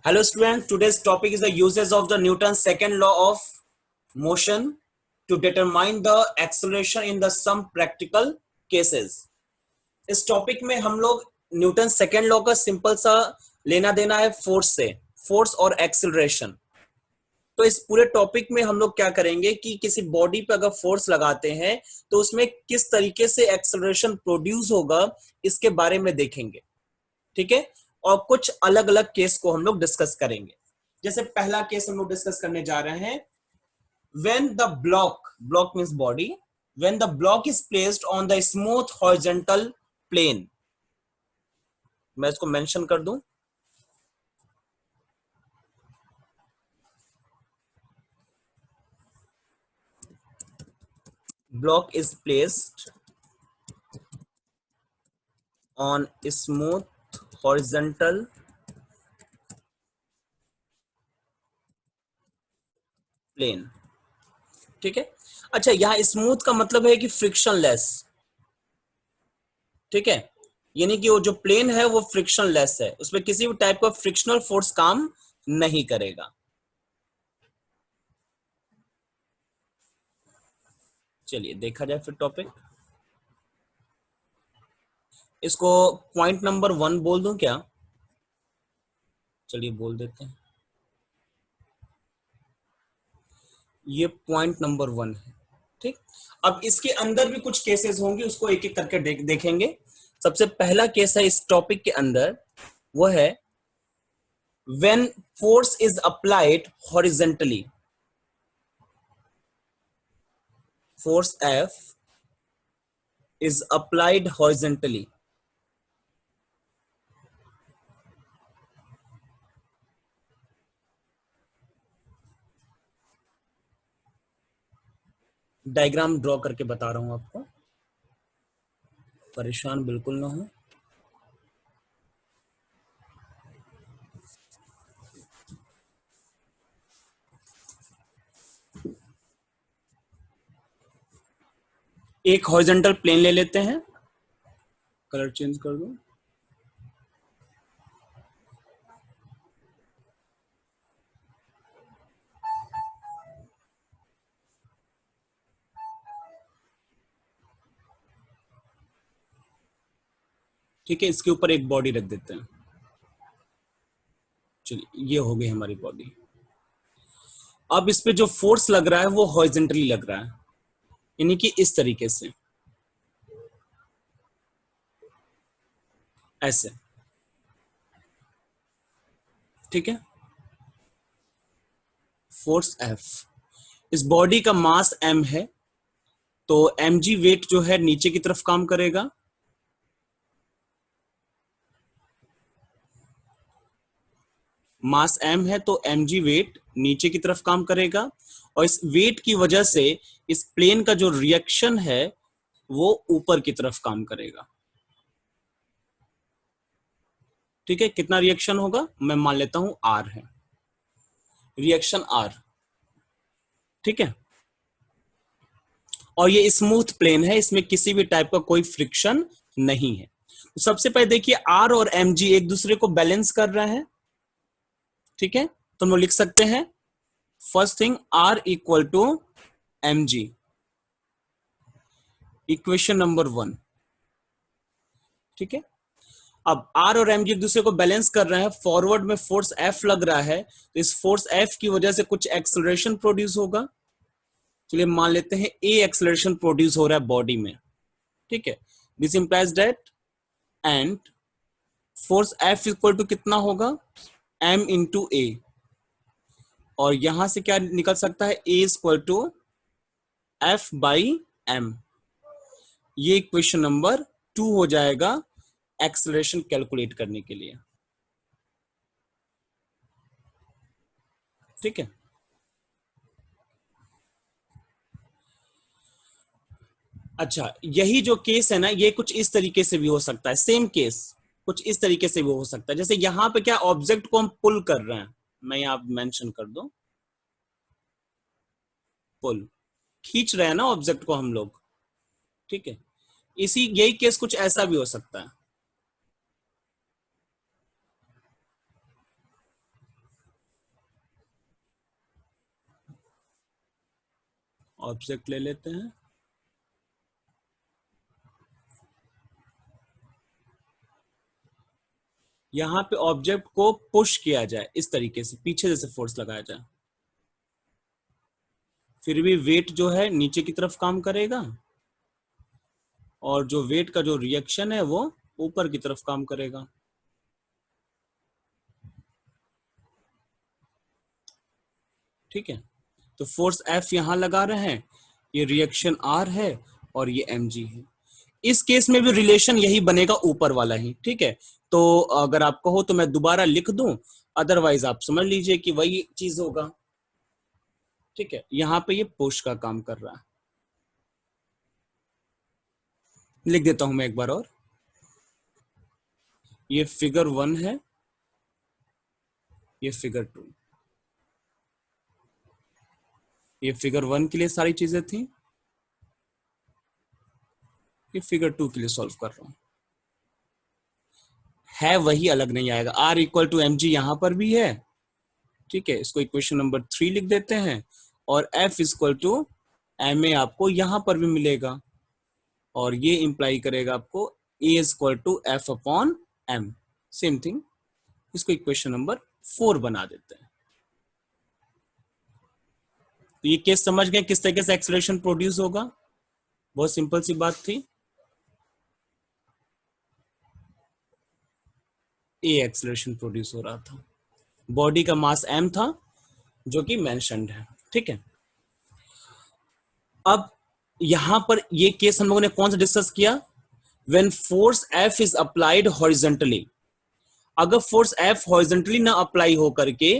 Hello students, today's topic is the uses of the Newton's second law of motion to determine the acceleration in the some practical cases. इस topic में हम लोग Newton second law का simple सा लेना देना है force से, फोर्स और एक्सेलरेशन। तो इस पूरे टॉपिक में हम लोग क्या करेंगे कि किसी बॉडी पे अगर फोर्स लगाते हैं तो उसमें किस तरीके से एक्सेलरेशन प्रोड्यूस होगा इसके बारे में देखेंगे, ठीक है। और कुछ अलग अलग केस को हम लोग डिस्कस करेंगे। जैसे पहला केस हम लोग डिस्कस करने जा रहे हैं, when the block means body, when the block is placed on the smooth horizontal plane. मैं इसको मेंशन कर दूं, block is placed on smooth horizontal plane, ठीक है। अच्छा, यहां स्मूथ का मतलब है कि फ्रिक्शनलेस, ठीक है। यानी कि वो जो प्लेन है वो फ्रिक्शनलेस है, उसमें किसी भी टाइप का फ्रिक्शनल फोर्स काम नहीं करेगा। चलिए देखा जाए फिर टॉपिक। इसको पॉइंट नंबर 1 बोल दूं क्या? चलिए बोल देते हैं, ये पॉइंट नंबर 1 है, ठीक। अब इसके अंदर भी कुछ केसेस होंगे, उसको एक एक करके देखेंगे। सबसे पहला केस है इस टॉपिक के अंदर, वो है when force is applied horizontally, force F is applied horizontally, diagram draw करके बता रहा हूं आपको, परेशान बिल्कुल ना हो। एक हॉरिजॉन्टल प्लेन ले लेते हैं, कलर चेंज कर दो। ठीक है, इसके ऊपर एक बॉडी रख देते हैं। चलिए, ये हो गई हमारी बॉडी। अब इस पे जो फोर्स लग रहा है वो हॉरिजॉन्टली लग रहा है, यानी कि इस तरीके से, ऐसे, ठीक है। फोर्स F, इस बॉडी का मास m है, तो mg वेट जो है नीचे की तरफ काम करेगा, मास m है तो mg वेट नीचे की तरफ काम करेगा, और इस वेट की वजह से इस प्लेन का जो रिएक्शन है वो ऊपर की तरफ काम करेगा, ठीक है। कितना रिएक्शन होगा, मैं मान लेता हूं R है, रिएक्शन R, ठीक है। और ये स्मूथ प्लेन है, इसमें किसी भी टाइप का कोई फ्रिक्शन नहीं है। तो सबसे पहले देखिए, R और mg एक दूसरे को बैलेंस कर रहा है, ठीक है। तो हम लोग लिख सकते हैं, first thing R equal to mg, equation number 1, ठीक है। अब R और mg एक दूसरे को बैलेंस कर रहे हैं, फॉरवर्ड में फोर्स F लग रहा है, तो इस फोर्स F की वजह से कुछ एक्सेलरेशन प्रोड्यूस होगा। चलिए मान लेते हैं A एक्सेलरेशन प्रोड्यूस हो रहा है बॉडी में, ठीक है। This implies that, and force F equal to कितना होगा, m इंटू ए, और यहां से क्या निकल सकता है, A equal to F by m। ये इक्वेशन नंबर 2 हो जाएगा एक्सेलरेशन कैलकुलेट करने के लिए, ठीक है। अच्छा, यही जो केस है ना, ये कुछ इस तरीके से भी हो सकता है, सेम केस कुछ इस तरीके से भी हो सकता है। जैसे यहां पे क्या, ऑब्जेक्ट को हम पुल कर रहे हैं, मैं यहां मेंशन कर दूं, पुल, खींच रहे हैं ना ऑब्जेक्ट को हम लोग, ठीक है। इसी यही केस कुछ ऐसा भी हो सकता है, ऑब्जेक्ट ले लेते हैं, यहां पे ऑब्जेक्ट को पुश किया जाए इस तरीके से, पीछे जैसे फोर्स लगाया जाए, फिर भी वेट जो है नीचे की तरफ काम करेगा और जो वेट का जो रिएक्शन है वो ऊपर की तरफ काम करेगा। ठीक है, तो फोर्स F यहां लगा रहे हैं, ये रिएक्शन R है और ये mg है। इस केस में भी रिलेशन यही बनेगा, ऊपर वाला ही। ठीक है, तो अगर आप कहो तो मैं दोबारा लिख दूं, अदरवाइज आप समझ लीजिए कि वही चीज होगा। ठीक है, यहां पे ये पुश का काम कर रहा है, लिख देता हूं मैं एक बार और। ये फिगर 1 है, ये फिगर 2, ये फिगर 1 के लिए सारी चीजें थी, ये फिगर 2 के लिए सॉल्व कर रहा हूं। है वही, अलग नहीं आएगा। R इक्वल टू mg यहां पर भी है। ठीक है, इसको इक्वेशन नंबर 3 लिख देते हैं, और F इक्वल टू ma आपको यहां पर भी मिलेगा, और ये इंप्लाई करेगा आपको A equal to F upon m, same thing. इसको इक्वेशन नंबर 4 बना देते हैं। तो ये केस समझ गए किस तरीके से एक्सेलरेशन प्रोड्यूस होगा, बहुत सिंपल सी बात थी। ए एक्सेलरेशन प्रोड्यूस हो रहा था, बॉडी का मास m था जो कि मेंशन्ड है। ठीक है, अब यहां पर ये केस हम लोगों ने कौन सा डिस्कस किया, when force F is applied horizontally. अगर फोर्स F हॉरिजॉन्टली ना अप्लाई हो करके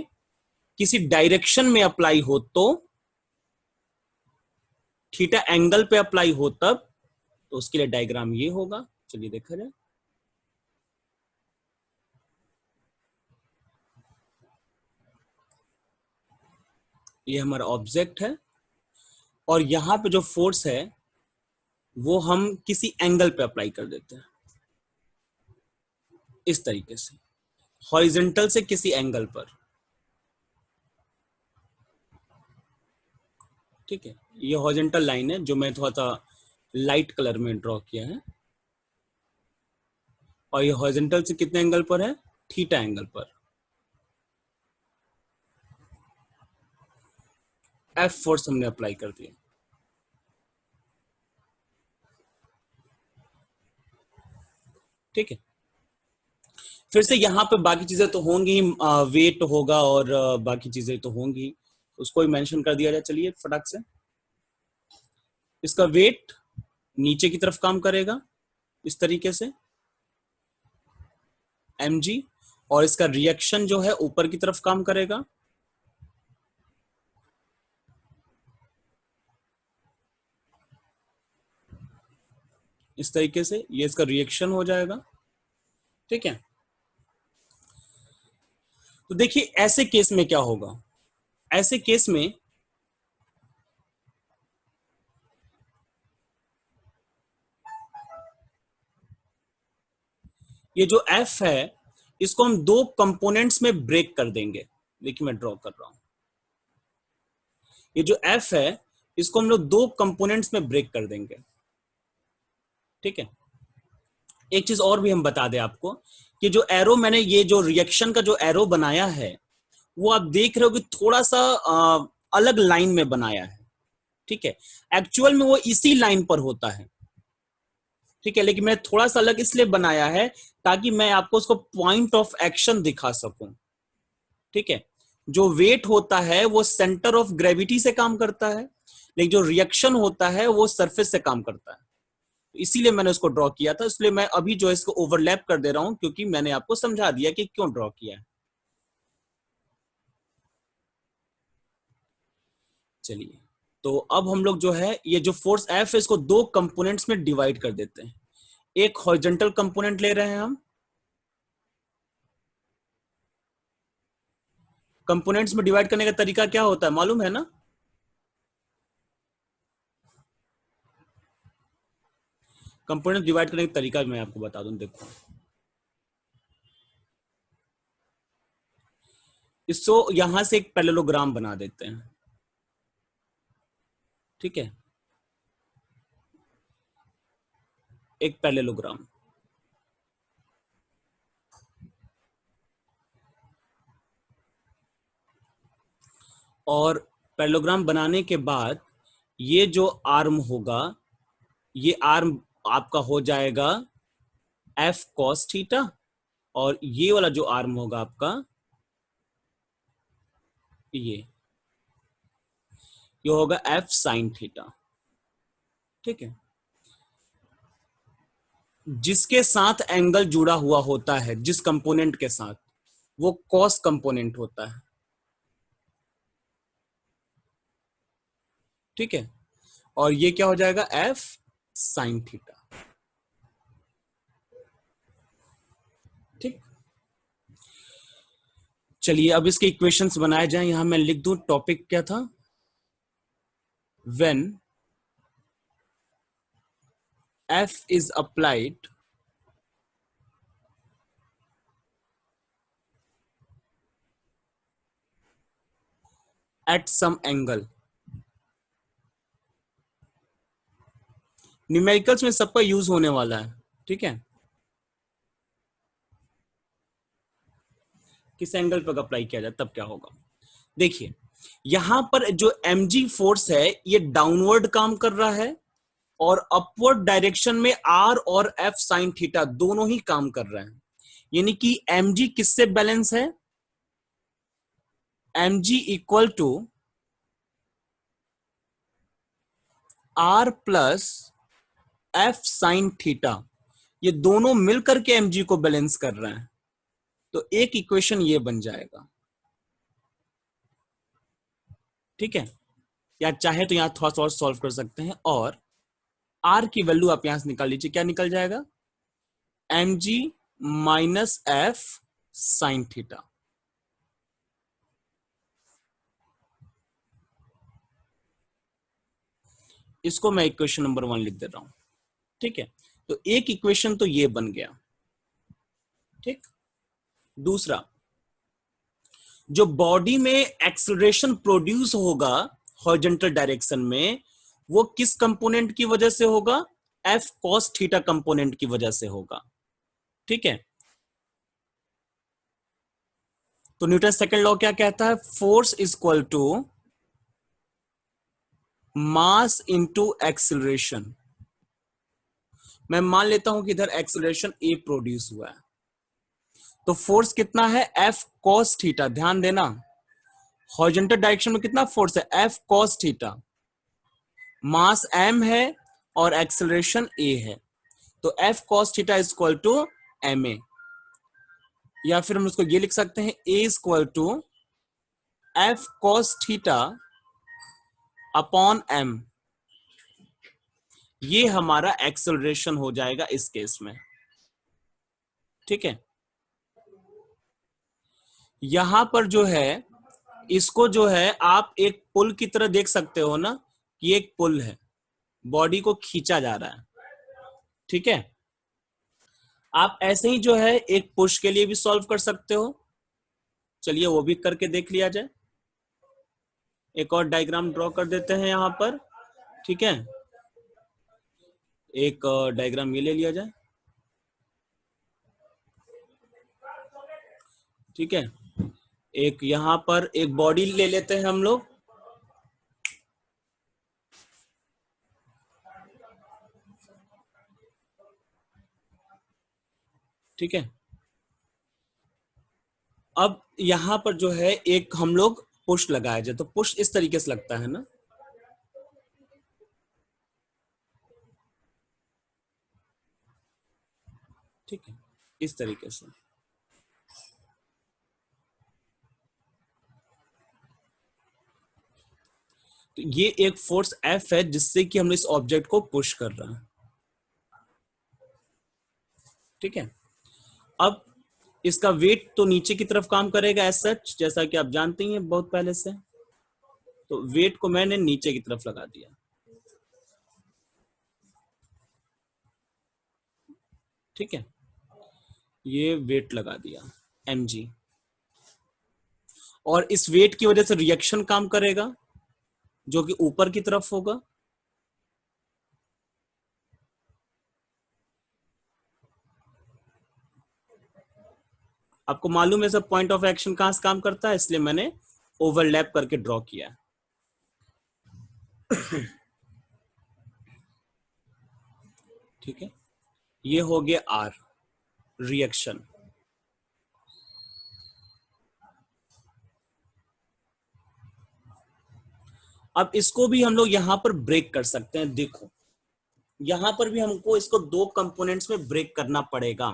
किसी डायरेक्शन में अप्लाई हो, तो थीटा एंगल पे अप्लाई हो तब, तो उसके लिए डायग्राम ये होगा। चलिए देखा जाए। ये हमारा ऑब्जेक्ट है, और यहां पे जो फोर्स है वो हम किसी एंगल पे अप्लाई कर देते हैं इस तरीके से, हॉरिजॉन्टल से किसी एंगल पर। ठीक है, ये हॉरिजॉन्टल लाइन है जो मैं थोड़ा सा लाइट कलर में ड्रॉ किया है, और ये हॉरिजॉन्टल से कितने एंगल पर है, थीटा एंगल पर। F फोर्स हमने अप्लाई कर दिया। ठीक है, फिर से यहाँ पे बाकी चीजें तो होंगी, वेट होगा और बाकी चीजें तो होंगी, उसको भी मेंशन कर दिया जाए। चलिए फटाक से, इसका वेट नीचे की तरफ काम करेगा इस तरीके से, mg, और इसका रिएक्शन जो है ऊपर की तरफ काम करेगा, इस तरीके से, ये इसका रिएक्शन हो जाएगा। ठीक है, तो देखिए ऐसे केस में क्या होगा, ऐसे केस में ये जो F है इसको हम दो कंपोनेंट्स में ब्रेक कर देंगे। देखिए मैं ड्रॉ कर रहा हूं, ये जो F है इसको हम लोग दो कंपोनेंट्स में ब्रेक कर देंगे। ठीक है, एक चीज और भी हम बता दें आपको कि जो एरो मैंने, ये जो रिएक्शन का जो एरो बनाया है वो आप देख रहे हो कि थोड़ा सा अलग लाइन में बनाया है। ठीक है, एक्चुअल में वो इसी लाइन पर होता है। ठीक है, लेकिन मैं थोड़ा सा अलग इसलिए बनाया है ताकि मैं आपको उसको पॉइंट ऑफ एक्शन दिखा सकूं। ठीक है, जो वेट होता है वो सेंटर ऑफ ग्रेविटी से काम करता है, लेकिन जो रिएक्शन होता है वो सरफेस से काम करता है। इसीलिए मैंने उसको ड्रॉ किया था, इसलिए मैं अभी जो है इसको ओवरलैप कर दे रहा हूं, क्योंकि मैंने आपको समझा दिया कि क्यों ड्रॉ किया है। चलिए, तो अब हम लोग जो है ये जो फोर्स F है इसको दो कंपोनेंट्स में डिवाइड कर देते हैं। एक हॉरिजॉन्टल कंपोनेंट ले रहे हैं हम, कंपोनेंट्स में डिवाइड करने का तरीका क्या होता है मालूम है ना, कंपोनेंट डिवाइड करने का तरीका मैं आपको बता दूं। देखो, इसको यहां से एक पैरेललोग्राम बना देते हैं। ठीक है, एक पैरेललोग्राम। और पैरेललोग्राम बनाने के बाद ये जो आर्म होगा, ये आर्म आपका हो जाएगा एफ कॉस थीटा, और ये वाला जो आर्म होगा आपका ये होगा एफ साइन थीटा। ठीक है, जिसके साथ एंगल जुड़ा हुआ होता है, जिस कंपोनेंट के साथ, वो कॉस कंपोनेंट होता है। ठीक है, और ये क्या हो जाएगा, एफ साइन थीटा। ठीक, चलिए अब इसके इक्वेशंस बनाए जाएं। यहां मैं लिख दूं, टॉपिक क्या था, when F is applied at some angle. Numericals में सबका यूज होने वाला है। ठीक है, किस एंगल पर अप्लाई किया जाए तब क्या होगा। देखिए यहां पर जो mg फोर्स है ये डाउनवर्ड काम कर रहा है, और अपवर्ड डायरेक्शन में आर और एफ साइन थीटा दोनों ही काम कर रहे हैं। यानी कि mg किससे बैलेंस है, mg equal to R plus F sine theta. ये दोनों मिलकर के mg को बैलेंस कर रहे हैं। तो एक इक्वेशन ये बन जाएगा। ठीक है, या चाहे तो यहां थोड़ा सा और सॉल्व कर सकते हैं, और आर की वैल्यू आप यहां से निकाल लीजिए। क्या निकल जाएगा, mg minus F sine theta. इसको मैं इक्वेशन नंबर 1 लिख दे रहा हूं। ठीक है, तो एक इक्वेशन तो ये बन गया। ठीक, दूसरा, जो बॉडी में एक्सेलरेशन प्रोड्यूस होगा हॉरिजॉन्टल डायरेक्शन में, वो किस कंपोनेंट की वजह से होगा, एफ कॉस थीटा कंपोनेंट की वजह से होगा। ठीक है, तो न्यूटन सेकंड लॉ क्या कहता है, force is equal to mass into acceleration. मैं मान लेता हूं कि इधर एक्सेलरेशन ए प्रोड्यूस हुआ है, तो फोर्स कितना है, एफ कॉस थीटा। ध्यान देना, हॉरिजॉन्टल डायरेक्शन में कितना फोर्स है, F cos theta. Mass M है और एक्सेलरेशन ए है, तो F cos theta is equal to M A. या फिर हम उसको ये लिख सकते हैं, A is equal to F cos theta upon M. ये हमारा एक्सेलरेशन हो जाएगा इस केस में। ठीक है, यहां पर जो है, इसको जो है आप एक पुल की तरह देख सकते हो ना, कि एक पुल है, बॉडी को खींचा जा रहा है। ठीक है, आप ऐसे ही जो है एक पुश के लिए भी सॉल्व कर सकते हो। चलिए वो भी करके देख लिया जाए। एक और डायग्राम ड्रॉ कर देते हैं यहां पर। ठीक है, एक डायग्राम ये ले लिया जाए। ठीक है, एक यहां पर एक बॉडी ले लेते हैं हम लोग। ठीक है, अब यहां पर जो है एक हम लोग पुश लगाया जाए, तो पुश इस तरीके से लगता है ना। ठीक है, इस तरीके से। तो ये एक फोर्स एफ है जिससे कि हम इस ऑब्जेक्ट को पुश कर रहे हैं। ठीक है, अब इसका वेट तो नीचे की तरफ काम करेगा एज सच, जैसा कि आप जानते हैं बहुत पहले से। तो वेट को मैंने नीचे की तरफ लगा दिया। ठीक है, ये वेट लगा दिया mg, और इस वेट की वजह से रिएक्शन काम करेगा जो कि ऊपर की तरफ होगा। आपको मालूम है सब पॉइंट ऑफ एक्शन कहां से काम करता है, इसलिए मैंने ओवरलैप करके ड्रॉ किया। ठीक है, ये हो गया आर, रिएक्शन। अब इसको भी हम लोग यहां पर ब्रेक कर सकते हैं। देखो यहां पर भी हमको इसको दो कंपोनेंट्स में ब्रेक करना पड़ेगा।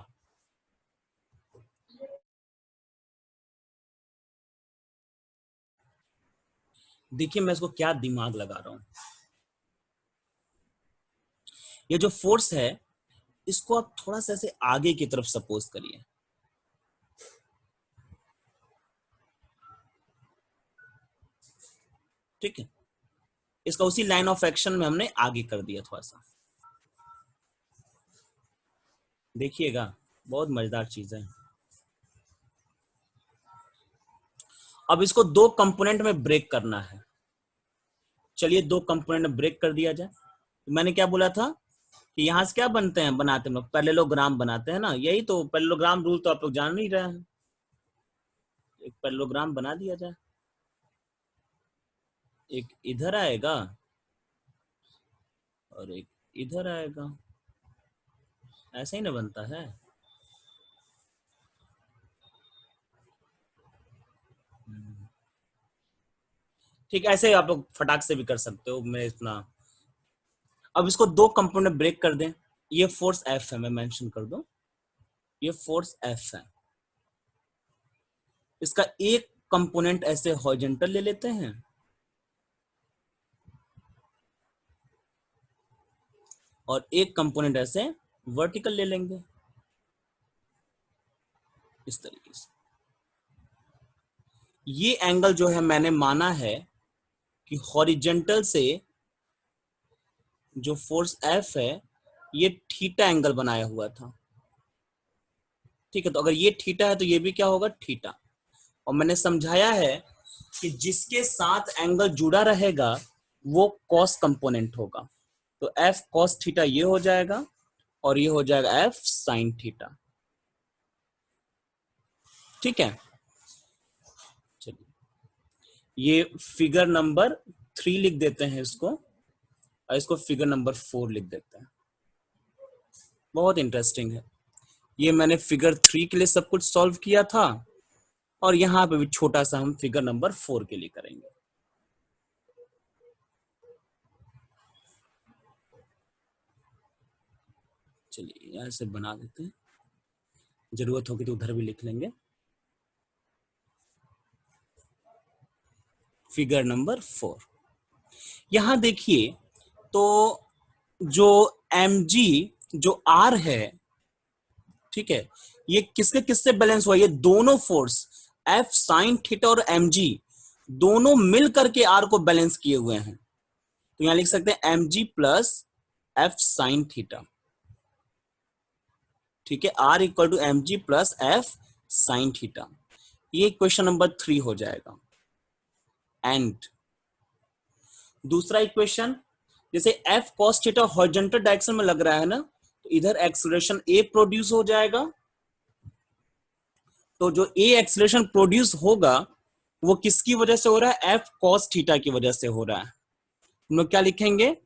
देखिए मैं इसको क्या दिमाग लगा रहा हूं। ये जो फोर्स है इसको आप थोड़ा सा ऐसे आगे की तरफ सपोज करिए। ठीक है, इसका उसी लाइन ऑफ एक्शन में हमने आगे कर दिया थोड़ा सा। देखिएगा बहुत मजेदार चीज है। अब इसको दो कंपोनेंट में ब्रेक करना है। चलिए दो कंपोनेंट में ब्रेक कर दिया जाए। तो मैंने क्या बोला था कि यहां से क्या बनते हैं, बनाते हैं लोग पैरेललोग्राम बनाते हैं ना। यही तो पैरेललोग्राम रूल तो आप लोग जान नहीं रहे हैं। एक पैरेललोग्राम बना दिया जाए, एक इधर आएगा और एक इधर आएगा। ऐसे ही ना बनता है। ठीक, ऐसे आप लोग फटाक से भी कर सकते हो, मैं इतना। अब इसको दो कंपोनेंट ब्रेक कर दें। ये फोर्स एफ है, मैं मेंशन कर दूं, ये फोर्स एफ है। इसका एक कंपोनेंट ऐसे हॉरिजॉन्टल ले लेते हैं और एक कंपोनेंट ऐसे वर्टिकल ले लेंगे, इस तरीके से। ये एंगल जो है मैंने माना है कि हॉरिजॉन्टल से जो फोर्स एफ है ये थीटा एंगल बनाया हुआ था। ठीक है, तो अगर ये थीटा है तो ये भी क्या होगा, थीटा। और मैंने समझाया है कि जिसके साथ एंगल जुड़ा रहेगा वो कॉस कंपोनेंट होगा। तो एफ कॉस थीटा ये हो जाएगा और ये हो जाएगा एफ साइन थीटा। ठीक है, चलिए ये फिगर नंबर 3 लिख देते हैं इसको, और इसको फिगर नंबर 4 लिख देते हैं। बहुत इंटरेस्टिंग है। ये मैंने फिगर 3 के लिए सब कुछ सॉल्व किया था और यहां पे भी छोटा सा हम फिगर नंबर 4 के लिए करेंगे। चलिए यहां से बना देते हैं, जरूरत होगी तो उधर भी लिख लेंगे। फिगर नंबर 4 यहां देखिए, तो जो mg जो r है, ठीक है, ये किसके किससे बैलेंस हुआ, ये दोनों फोर्स f साइन थीटा और mg दोनों मिल करके r को बैलेंस किए हुए हैं। तो यहां लिख सकते हैं mg plus f sine theta. ठीक है, r equal to mg plus f sine theta. ये क्वेश्चन नंबर 3 हो जाएगा। एंड दूसरा इक्वेशन, जैसे f cos theta horizontal direction में लग रहा है ना, तो इधर एक्सेलरेशन a प्रोड्यूस हो जाएगा। तो जो a एक्सेलरेशन प्रोड्यूस होगा वो किसकी वजह से हो रहा है, f cos थीटा की वजह से हो रहा है। हम लोग क्या लिखेंगे,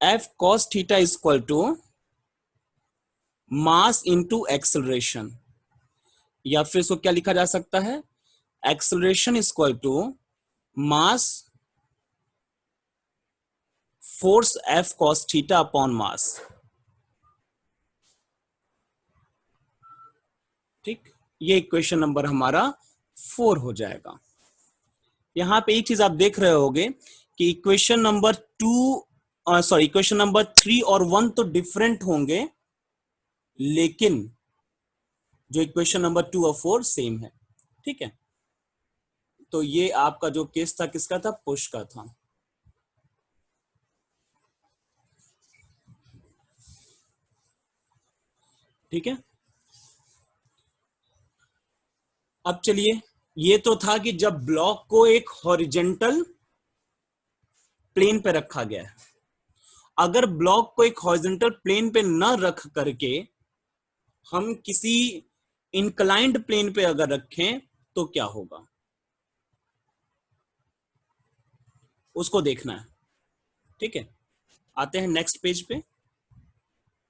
f cos theta is equal to mass into acceleration, या फिर इसको क्या लिखा जा सकता है, acceleration is equal to mass force f cos theta upon mass. ठीक, ये इक्वेशन नंबर हमारा 4 हो जाएगा। यहां पे एक चीज आप देख रहे होगे कि equation number 2 sorry equation number 3 और 1 तो डिफरेंट होंगे, लेकिन जो इक्वेशन नंबर 2 और 4 सेम है। ठीक है, तो ये आपका जो केस था किसका था, पुश का था। ठीक है, अब चलिए, ये तो था कि जब ब्लॉक को एक हॉरिजेंटल प्लेन पे रखा गया है। अगर ब्लॉक को एक हॉरिजेंटल प्लेन पे न रख करके हम किसी इंक्लाइंड प्लेन पे अगर रखें तो क्या होगा, उसको देखना है। ठीक है, आते हैं नेक्स्ट पेज पे।